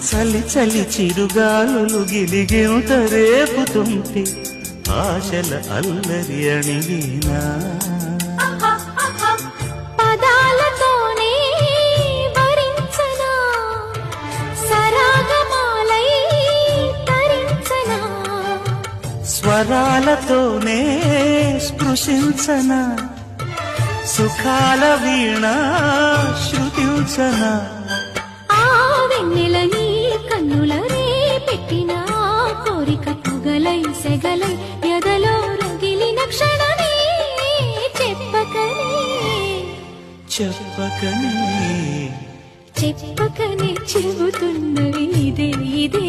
చలి చలి చిరుగాలులు గిలిగింత రేపుతుంటే ఆశల అల్లరి అణివేనా పదాలతోనే భరించనా సరాగమాలై తరించనా స్వరాలతోనే స్పృశించనా సుఖాల వీణ శృతించనా ఆ వెన్నెల నీ కన్నుల రే పెట్టిన కోరిక పొగలై సెగలై ఎదలో రగిలిన క్షణమే చెప్పకనే చెప్పకనే చెప్పకనే చెబుతున్నవి